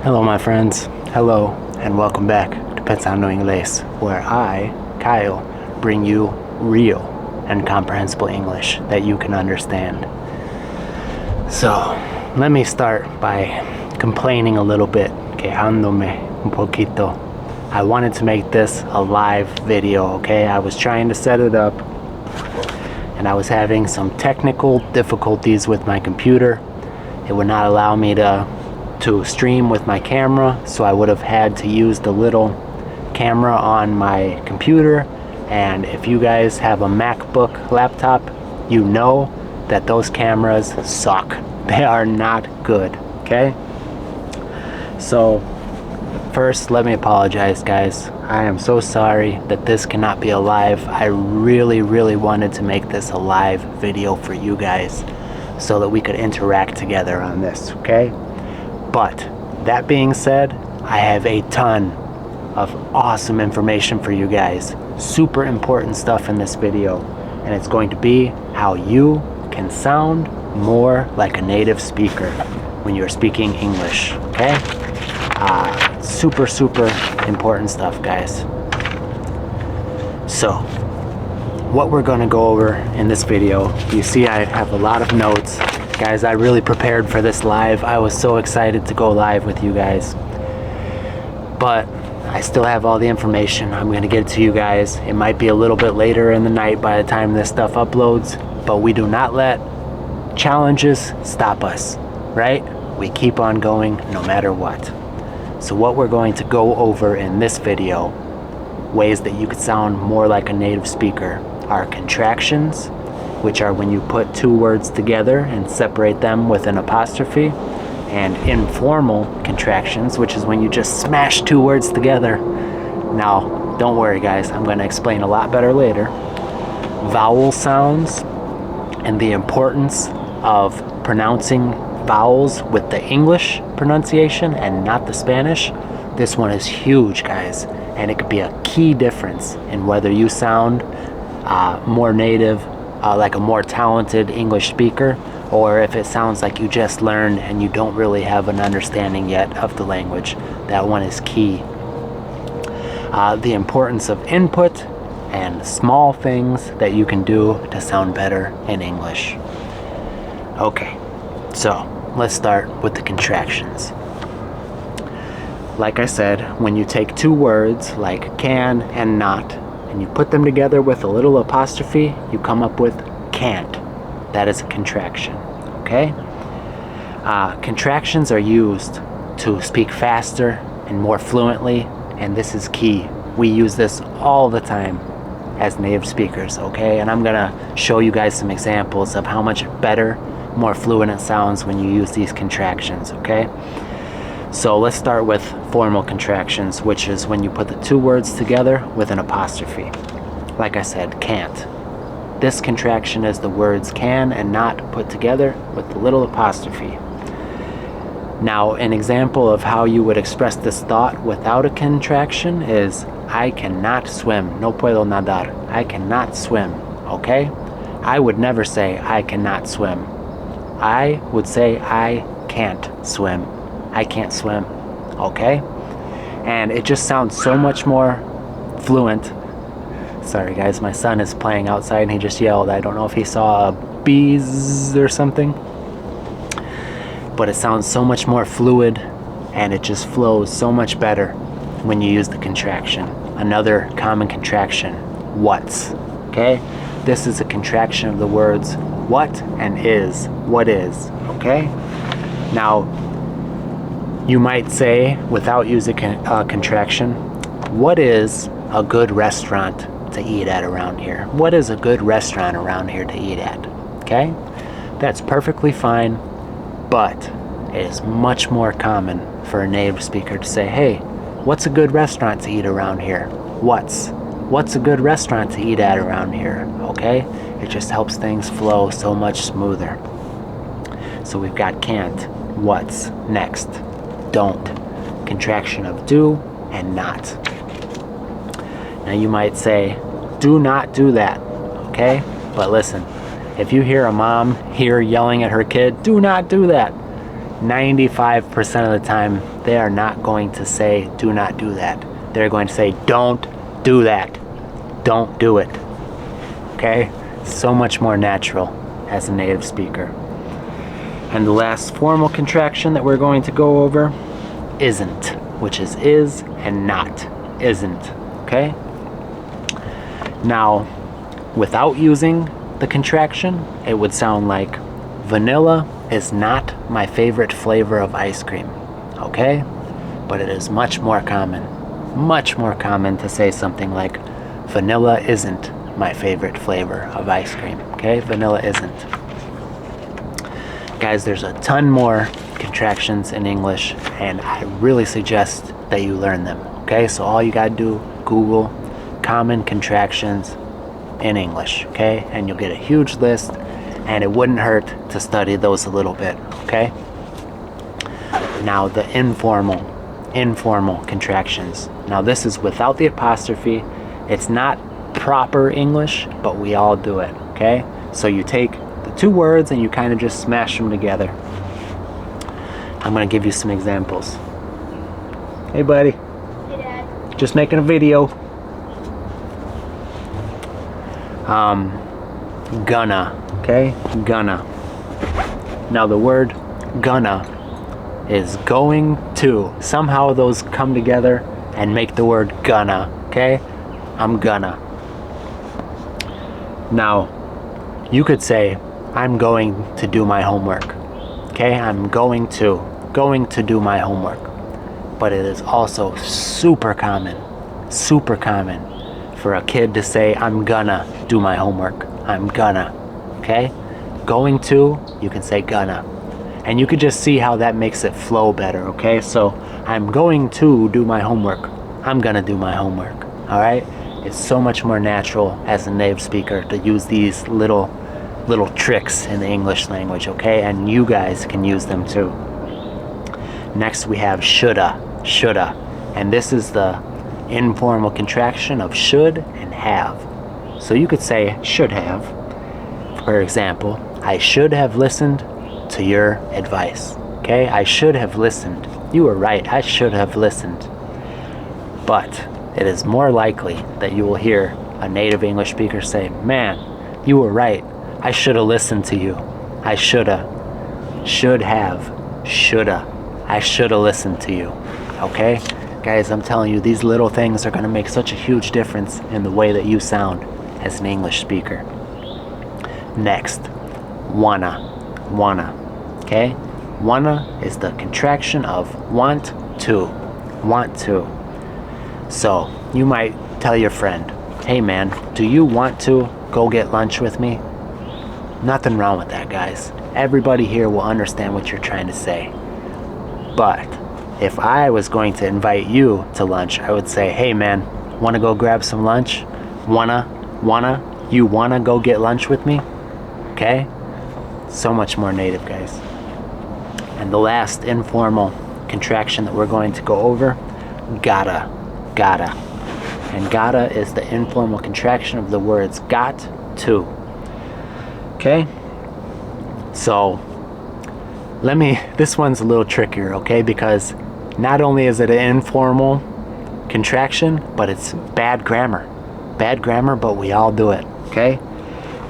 Hello, my friends. Hello, and welcome back to Pensando Inglés, where I, Kyle, bring you real and comprehensible English that you can understand. So, let me start by complaining a little bit, quejándome un poquito. I wanted to make this a live video, okay? I was trying to set it up, and I was having some technical difficulties with my computer. It would not allow me to stream with my camera, so I would have had to use the little camera on my computer. And if you guys have a MacBook laptop, you know that those cameras suck. They are not good, okay? So first, let me apologize, guys. I am so sorry that this cannot be a live. I really wanted to make this a live video for you guys so that we could interact together on this, okay? But that being said, I have a ton of awesome information for you guys. Super important stuff in this video, and it's going to be how you can sound more like a native speaker when you're speaking English, okay? Super important stuff, guys. So what we're going to go over in this video, you see I have a lot of notes. Guys, I really prepared for this live. I was so excited to go live with you guys. But I still have all the information. I'm going to get it to you guys. It might be a little bit later in the night by the time this stuff uploads, but we do not let challenges stop us, right? We keep on going no matter what. So what we're going to go over in this video, ways that you could sound more like a native speaker, are contractions, which are when you put two words together and separate them with an apostrophe, and informal contractions, which is when you just smash two words together. Now, don't worry, guys, I'm going to explain a lot better later. Vowel sounds and the importance of pronouncing vowels with the English pronunciation and not the Spanish. This one is huge, guys, and it could be a key difference in whether you sound more native, like a more talented English speaker, or if it sounds like you just learned and you don't really have an understanding yet of the language. That one is key. The importance of input and small things that you can do to sound better in English. Okay, so let's start with the contractions. Like I said, when you take two words like can and not, and you put them together with a little apostrophe, you come up with can't. That is a contraction, okay? Contractions are used to speak faster and more fluently, and this is key. We use this all the time as native speakers, okay? And I'm gonna show you guys some examples of how much better, more fluent it sounds when you use these contractions, okay? So let's start with formal contractions, which is when you put the two words together with an apostrophe. Like I said, can't. This contraction is the words can and not put together with the little apostrophe. Now, an example of how you would express this thought without a contraction is I cannot swim. No puedo nadar. I cannot swim, okay? I would never say I cannot swim. I would say I can't swim. I can't swim, okay? And it just sounds so much more fluent. Sorry guys, my son is playing outside and he just yelled. I don't know if he saw bees or something. But it sounds so much more fluid and it just flows so much better when you use the contraction. Another common contraction, what's, okay? This is a contraction of the words what and is, what is, okay? Now, you might say, without using a contraction, what is a good restaurant to eat at around here? What is a good restaurant around here to eat at? Okay? That's perfectly fine, but it is much more common for a native speaker to say, hey, what's a good restaurant to eat around here? What's a good restaurant to eat at around here? Okay? It just helps things flow so much smoother. So we've got can't, what's, next. Don't. Contraction of do and not. Now you might say, do not do that, okay? But listen, if you hear a mom here yelling at her kid, do not do that, 95% of the time, they are not going to say, do not do that. They're going to say, don't do that. Don't do it. Okay? So much more natural as a native speaker. And the last formal contraction that we're going to go over, isn't, which is and not. Isn't. Okay? Now, without using the contraction, it would sound like, vanilla is not my favorite flavor of ice cream. Okay? But it is much more common to say something like, vanilla isn't my favorite flavor of ice cream. Okay? Vanilla isn't. Guys, there's a ton more contractions in English, and I really suggest that you learn them. Okay? So all you gotta do, Google common contractions in English. Okay? And you'll get a huge list, and it wouldn't hurt to study those a little bit. Okay? Now the informal contractions. Now this is without the apostrophe. It's not proper English, but we all do it. Okay? So you take the two words and you kind of just smash them together. I'm gonna give you some examples. Hey buddy. Hey Dad. Just making a video. Gunna. Okay? Gunna. Now the word gonna is going to. Somehow those come together and make the word gonna. Okay? I'm gonna. Now, you could say, I'm going to do my homework. Okay? I'm going to do my homework. But it is also super common for a kid to say, I'm gonna do my homework. I'm gonna. Okay? Going to, you can say gonna. And you could just see how that makes it flow better. Okay? So, I'm going to do my homework. I'm gonna do my homework. Alright? It's so much more natural as a native speaker to use these little tricks in the English language, okay? And you guys can use them too. Next we have shoulda. And this is the informal contraction of should and have. So you could say should have. For example, I should have listened to your advice. Okay? I should have listened. You were right. I should have listened. But it is more likely that you will hear a native English speaker say, man, you were right. I should have listened to you. I shoulda. Should have. Shoulda. I should have listened to you. Okay? Guys, I'm telling you, these little things are going to make such a huge difference in the way that you sound as an English speaker. Next, wanna. Okay? Wanna is the contraction of want to. Want to. So, you might tell your friend, hey man, do you want to go get lunch with me? Nothing wrong with that, guys. Everybody here will understand what you're trying to say. But if I was going to invite you to lunch, I would say, hey man, wanna go grab some lunch? You wanna go get lunch with me? Okay? So much more native, guys. And the last informal contraction that we're going to go over, gotta. And gotta is the informal contraction of the words got to. Okay? So, this one's a little trickier, okay? Because not only is it an informal contraction, but it's bad grammar. Bad grammar, but we all do it, okay?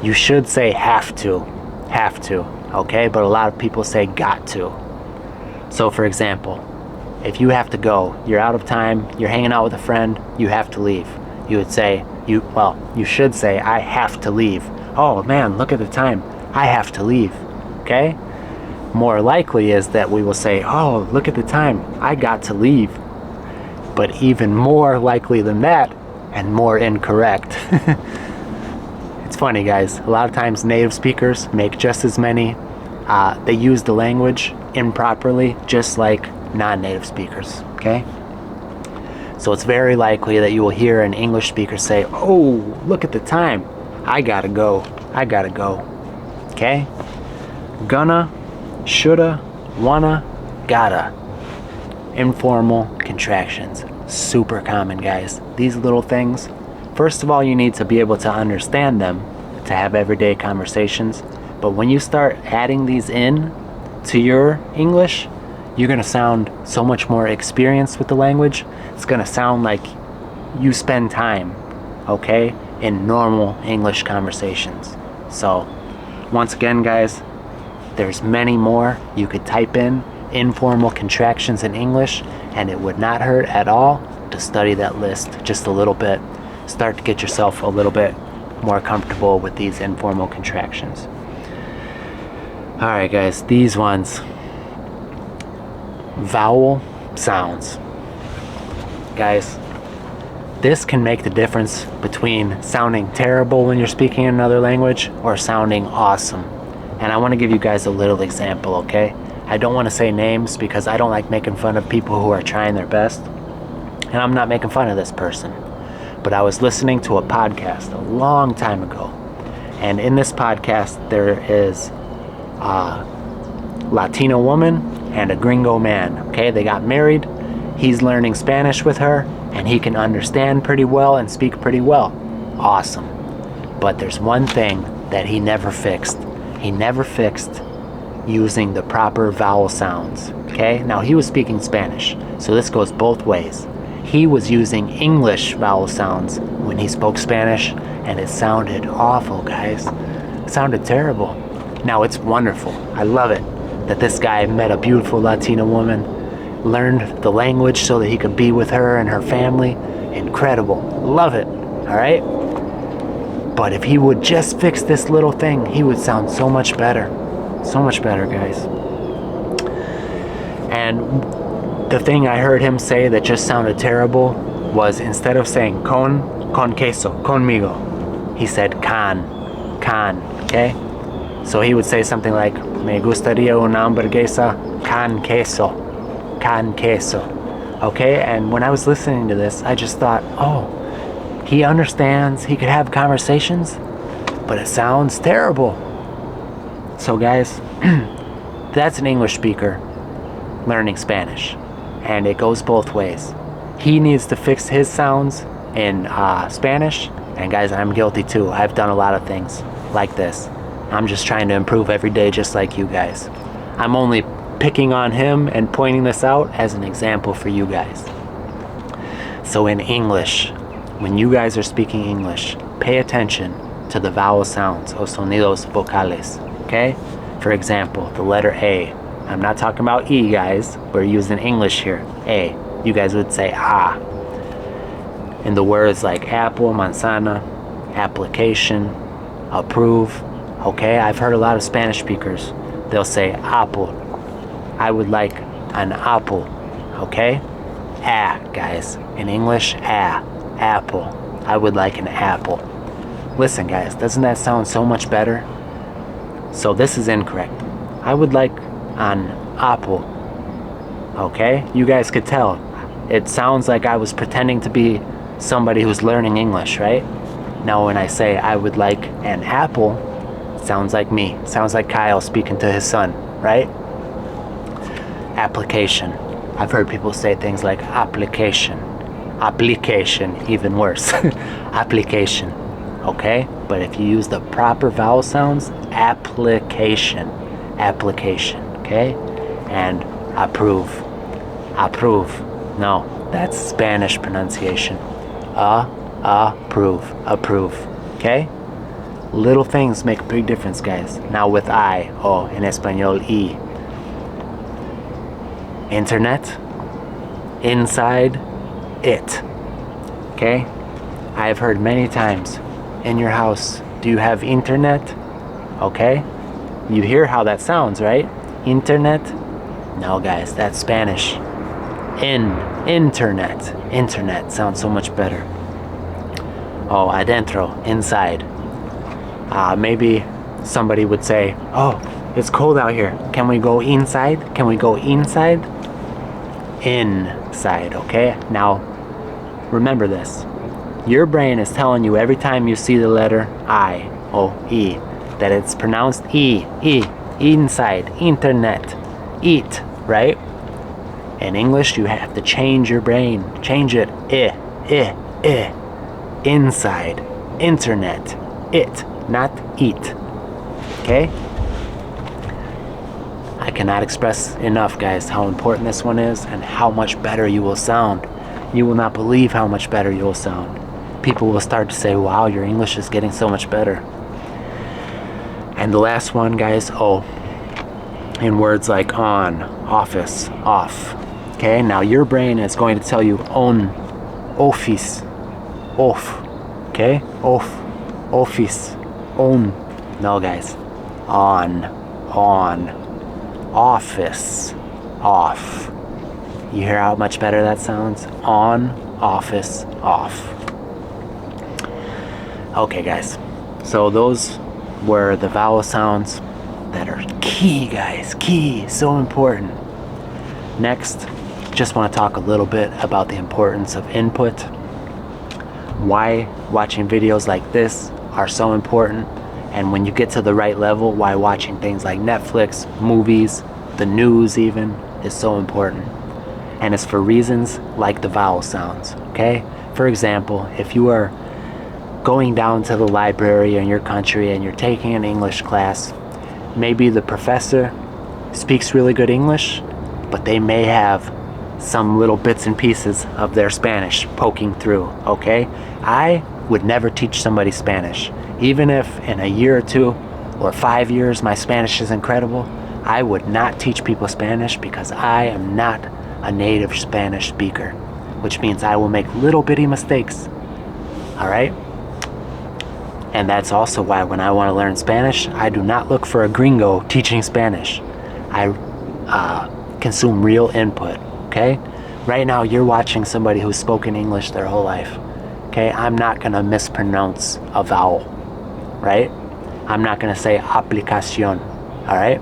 You should say have to, okay? But a lot of people say got to. So for example, if you have to go, you're out of time, you're hanging out with a friend, you have to leave. You would say, you should say, I have to leave. Oh man, look at the time, I have to leave, okay? More likely is that we will say, oh, look at the time, I got to leave. But even more likely than that, and more incorrect. It's funny, guys. A lot of times native speakers make just as many, they use the language improperly, just like non-native speakers, okay? So it's very likely that you will hear an English speaker say, oh, look at the time, I gotta go, okay? Gonna, shoulda, wanna, gotta. Informal contractions. Super common, guys. These little things, first of all, you need to be able to understand them to have everyday conversations. But when you start adding these in to your English, you're gonna sound so much more experienced with the language. It's gonna sound like you spend time, okay, in normal English conversations. So, once again, guys, there's many more. You could type in informal contractions in English, and it would not hurt at all to study that list just a little bit. Start to get yourself a little bit more comfortable with these informal contractions. Alright guys, these ones. Vowel sounds. Guys, this can make the difference between sounding terrible when you're speaking in another language or sounding awesome. And I want to give you guys a little example, okay? I don't want to say names because I don't like making fun of people who are trying their best. And I'm not making fun of this person. But I was listening to a podcast a long time ago. And in this podcast, there is a Latino woman and a gringo man, okay? They got married. He's learning Spanish with her, and he can understand pretty well and speak pretty well. Awesome. But there's one thing that he never fixed. He never fixed using the proper vowel sounds, okay? Now, he was speaking Spanish, so this goes both ways. He was using English vowel sounds when he spoke Spanish, and it sounded awful, guys. It sounded terrible. Now, it's wonderful. I love it that this guy met a beautiful Latina woman, learned the language so that he could be with her and her family. Incredible. Love it. All right? But if he would just fix this little thing, he would sound so much better. So much better, guys. And the thing I heard him say that just sounded terrible was, instead of saying con queso, conmigo, he said can, okay? So he would say something like, me gustaría una hamburguesa con queso, okay? And when I was listening to this, I just thought, oh, he understands, he could have conversations, but it sounds terrible. So guys, that's an English speaker learning Spanish, and it goes both ways. He needs to fix his sounds in Spanish, and guys, I'm guilty too. I've done a lot of things like this. I'm just trying to improve every day, just like you guys. I'm only picking on him and pointing this out as an example for you guys. So in English, when you guys are speaking English, pay attention to the vowel sounds, o sonidos vocales, okay? For example, the letter A. I'm not talking about E, guys. We're using English here. A. You guys would say ah. In the words like apple, manzana, application, approve, okay? I've heard a lot of Spanish speakers. They'll say apple. I would like an apple, okay? Ah, guys. In English, ah, apple. I would like an apple. Listen, guys, doesn't that sound so much better? So this is incorrect. I would like an apple, okay? You guys could tell. It sounds like I was pretending to be somebody who's learning English, right? Now when I say I would like an apple, it sounds like me. Sounds like Kyle speaking to his son, right? Application. I've heard people say things like application. Application, even worse. Application, okay? But if you use the proper vowel sounds, application, okay? And approve. No, that's Spanish pronunciation. Approve, okay? Little things make a big difference, guys. Now with I, en español, y. Internet, inside, it, okay? I have heard many times, in your house, do you have internet? Okay? You hear how that sounds, right? Internet? No, guys, that's Spanish. Internet sounds so much better. Oh, adentro, inside. Maybe somebody would say, oh, it's cold out here. Can we go inside? Inside, okay? Now, remember this. Your brain is telling you every time you see the letter I, O, E, that it's pronounced E, inside, internet, eat, right? In English, you have to change your brain. Change it. Inside, internet, it, not eat. Okay? I cannot express enough, guys, how important this one is and how much better you will sound. You will not believe how much better you will sound. People will start to say, wow, your English is getting so much better. And the last one, guys, O. In words like on, office, off. Okay, now your brain is going to tell you on, office, off. Okay, off, office, on. No, guys, on, office, off. You hear how much better that sounds? On, office, off. Okay, guys, so those were the vowel sounds that are key, guys, key, so important. Next, just want to talk a little bit about the importance of input, why watching videos like this are so important, and when you get to the right level, why watching things like Netflix, movies, the news even, is so important. And it's for reasons like the vowel sounds, okay? For example, if you are going down to the library in your country and you're taking an English class, maybe the professor speaks really good English, but they may have some little bits and pieces of their Spanish poking through, okay? I would never teach somebody Spanish. Even if in a year or 2 or 5 years my Spanish is incredible, I would not teach people Spanish because I am not a native Spanish speaker, which means I will make little bitty mistakes, all right? And that's also why when I want to learn Spanish, I do not look for a gringo teaching Spanish. I consume real input, okay? Right now, you're watching somebody who's spoken English their whole life, okay? I'm not going to mispronounce a vowel, right? I'm not going to say aplicación, all right?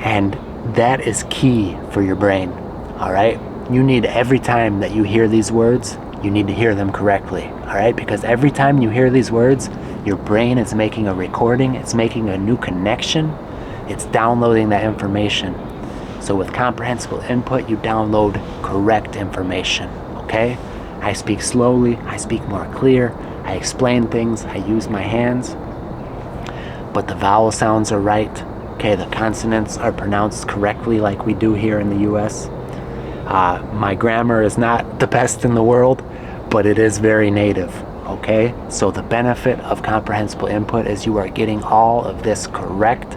And that is key for your brain, all right? You need, every time that you hear these words, you need to hear them correctly, all right? Because every time you hear these words, your brain is making a recording, it's making a new connection, it's downloading that information. So with comprehensible input, you download correct information, okay? I speak slowly, I speak more clear, I explain things, I use my hands, but the vowel sounds are right, okay? The consonants are pronounced correctly like we do here in the US. My grammar is not the best in the world, but it is very native, okay? So the benefit of comprehensible input is you are getting all of this correct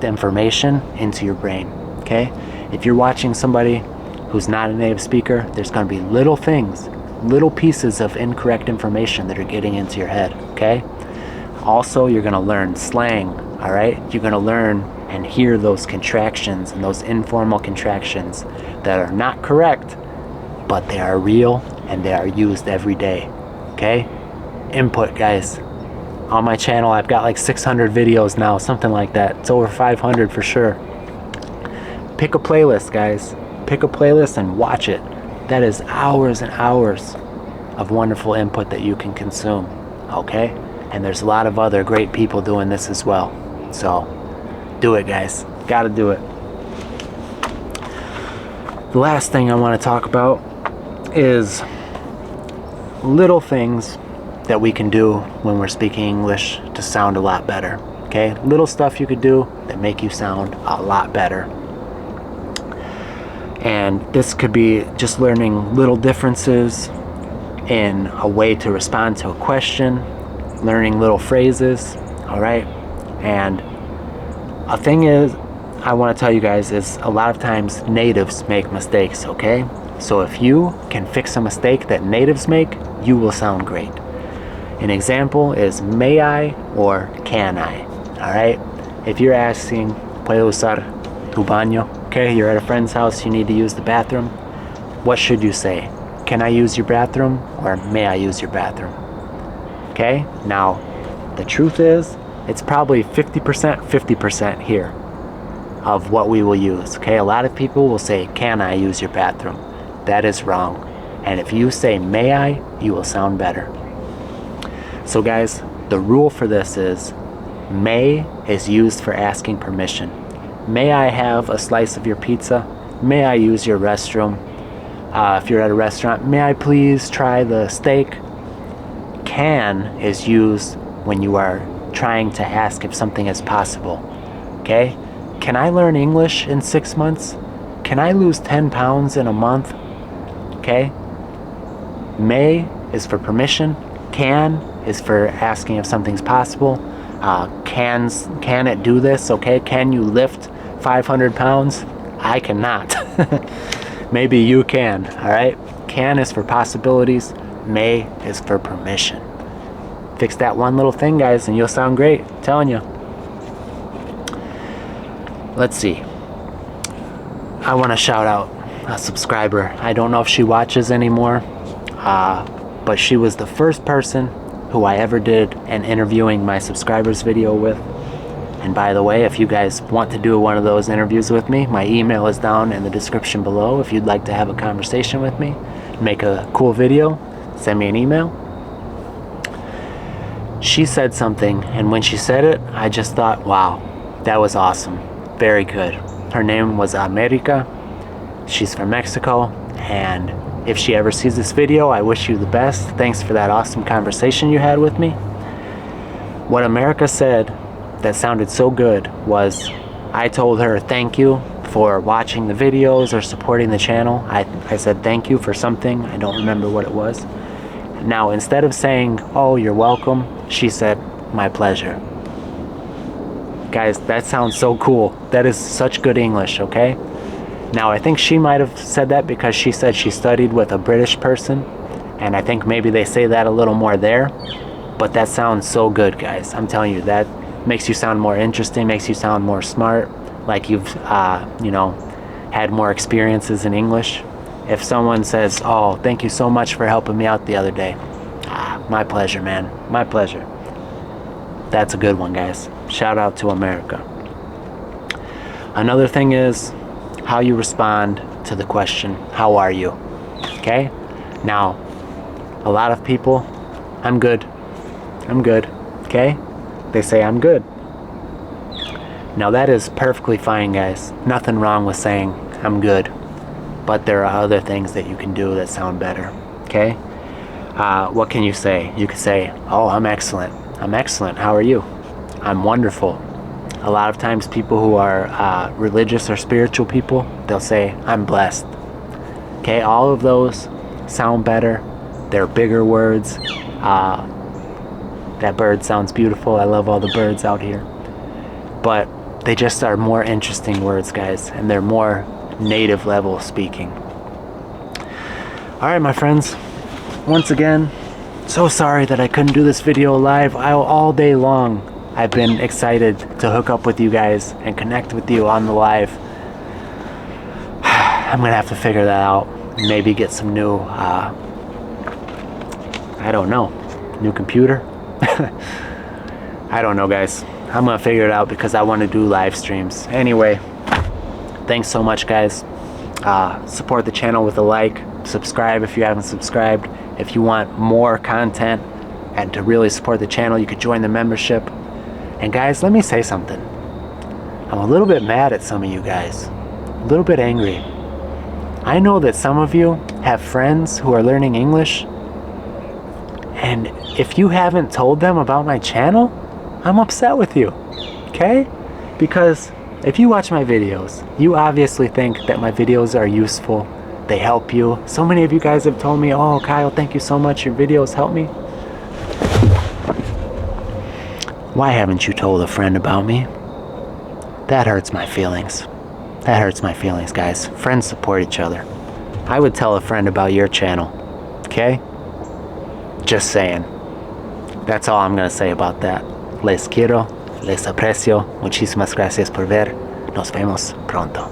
information into your brain, okay? If you're watching somebody who's not a native speaker, there's going to be little things, little pieces of incorrect information that are getting into your head, okay? Also, you're going to learn slang, all right? You're going to learn and hear those contractions and those informal contractions that are not correct, but they are real and they are used every day, okay? Input, guys. On my channel, I've got like 600 videos now, something like that. It's over 500 for sure. Pick a playlist, guys. Pick a playlist and watch it. That is hours and hours of wonderful input that you can consume, okay? And there's a lot of other great people doing this as well. So, do it, guys. Gotta do it. The last thing I want to talk about is little things that we can do when we're speaking English to sound a lot better, okay? Little stuff you could do that make you sound a lot better. And this could be just learning little differences in a way to respond to a question, learning little phrases, all right? And a thing is, I want to tell you guys, is a lot of times natives make mistakes, okay? So if you can fix a mistake that natives make, you will sound great. An example is may I or can I, all right? If you're asking, ¿puedo usar tu baño? Okay, you're at a friend's house, you need to use the bathroom. What should you say? Can I use your bathroom or may I use your bathroom? Okay, now the truth is, it's probably 50% here of what we will use, okay? A lot of people will say, can I use your bathroom? That is wrong. And if you say may I, you will sound better. So guys, the rule for this is may is used for asking permission. May I have a slice of your pizza? May I use your restroom? If you're at a restaurant, may I please try the steak? Can is used when you are trying to ask if something is possible, okay? can I learn English in 6 months? Can I lose 10 pounds in a month? Okay? May is for permission. Can is for asking if something's possible. Can it do this? Okay? Can you lift 500 pounds? I cannot. Maybe you can, all right? Can is for possibilities. May is for permission. Fix that one little thing, guys, and you'll sound great. I'm telling you. Let's see. I want to shout out a subscriber. I don't know if she watches anymore, but she was the first person who I ever did an interviewing my subscribers video with. And by the way, if you guys want to do one of those interviews with me, my email is down in the description below. If you'd like to have a conversation with me, make a cool video, send me an email. She said something, and when she said it, I just thought, wow, that was awesome. Very good. Her name was America. She's from Mexico, and if she ever sees this video, I wish you the best. Thanks for that awesome conversation you had with me. What America said that sounded so good was, I told her thank you for watching the videos or supporting the channel. I said thank you for something. I don't remember what it was. Now, instead of saying, oh, you're welcome, she said, my pleasure. Guys, that sounds so cool. That is such good English, okay? Now, I think she might have said that because she said she studied with a British person, and I think maybe they say that a little more there, but that sounds so good, guys. I'm telling you, that makes you sound more interesting, makes you sound more smart, like you've, had more experiences in English. If someone says, oh, thank you so much for helping me out the other day. My pleasure, man. My pleasure. That's a good one, guys. Shout out to America. Another thing is how you respond to the question, how are you? Okay? Now, a lot of people, I'm good. I'm good. Okay? They say I'm good. Now that is perfectly fine, guys. Nothing wrong with saying I'm good. But there are other things that you can do that sound better. Okay? What can you say? You could say, oh, I'm excellent. I'm excellent. How are you? I'm wonderful. A lot of times people who are religious or spiritual people, they'll say, I'm blessed. Okay? All of those sound better. They're bigger words. That bird sounds beautiful. I love all the birds out here. But they just are more interesting words, guys. And they're more native level speaking. Alright, my friends, once again, so sorry that I couldn't do this video live. All day long I've been excited to hook up with you guys and connect with you on the live. I'm gonna have to figure that out. Maybe get some new I don't know, new computer. I don't know, guys. I'm gonna figure it out because I want to do live streams. Anyway, thanks so much, guys. Support the channel with a like. Subscribe if you haven't subscribed. If you want more content and to really support the channel, you could join the membership. And guys, let me say something. I'm a little bit mad at some of you guys. A little bit angry. I know that some of you have friends who are learning English, and if you haven't told them about my channel, I'm upset with you. Okay? Because if you watch my videos, you obviously think that my videos are useful. They help you. So many of you guys have told me, oh, Kyle, thank you so much. Your videos help me. Why haven't you told a friend about me? That hurts my feelings. That hurts my feelings, guys. Friends support each other. I would tell a friend about your channel. Okay? Just saying. That's all I'm going to say about that. Les quiero. Les aprecio. Muchísimas gracias por ver. Nos vemos pronto.